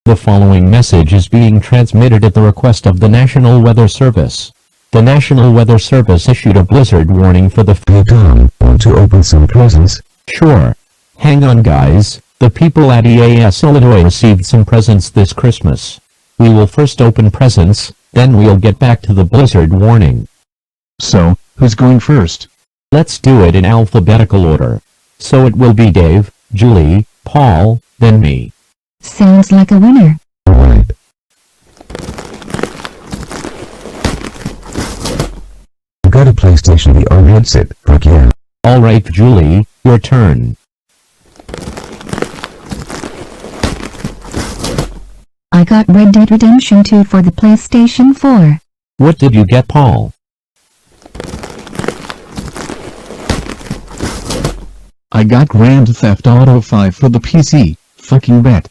The following message is being transmitted at the request of the National Weather Service. The National Weather Service issued a blizzard warning for the Hey Tom, want to open some presents? Sure. Hang on guys, the people at EAS Illinois received some presents this Christmas. We will first open presents, then we'll get back to the blizzard warning. So, who's going first? Let's do it in alphabetical order. So it will be Dave, Julie, Paul, then me. Sounds like a winner. Alright. I got a PlayStation VR headset, fuck yeah. Alright Julie, your turn. I got Red Dead Redemption 2 for the PlayStation 4. What did you get Paul? I got Grand Theft Auto 5 for the PC, fucking bet.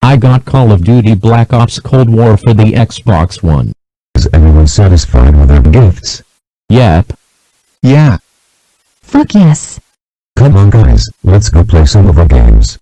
I got Call of Duty Black Ops Cold War for the Xbox One. Is everyone satisfied with their gifts? Yep. Yeah. Fuck yes. Come on guys, let's go play some of our games.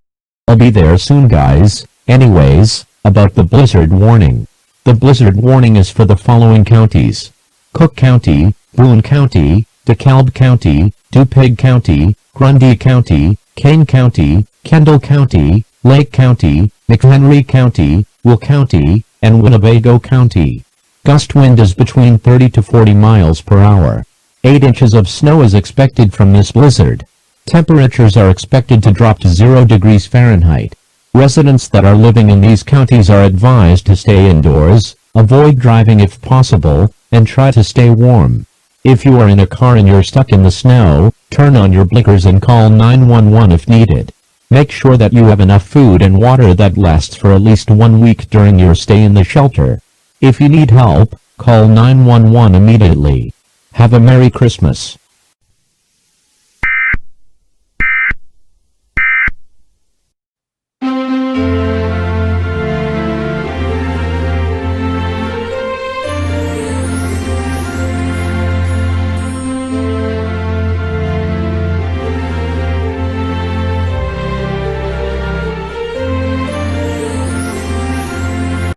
I'll be there soon guys. Anyways, about the blizzard warning. The blizzard warning is for the following counties: Cook County, Boone County, DeKalb County, DuPage County, Grundy County, Kane County, Kendall County, Lake County, McHenry County, Will County, and Winnebago County. Gust wind is between 30 to 40 miles per hour. 8 inches of snow is expected from this blizzard. Temperatures are expected to drop to 0 degrees Fahrenheit. Residents that are living in these counties are advised to stay indoors, avoid driving if possible, and try to stay warm. If you are in a car and you're stuck in the snow, turn on your blinkers and call 911 if needed. Make sure that you have enough food and water that lasts for at least 1 week during your stay in the shelter. If you need help, call 911 immediately. Have a Merry Christmas.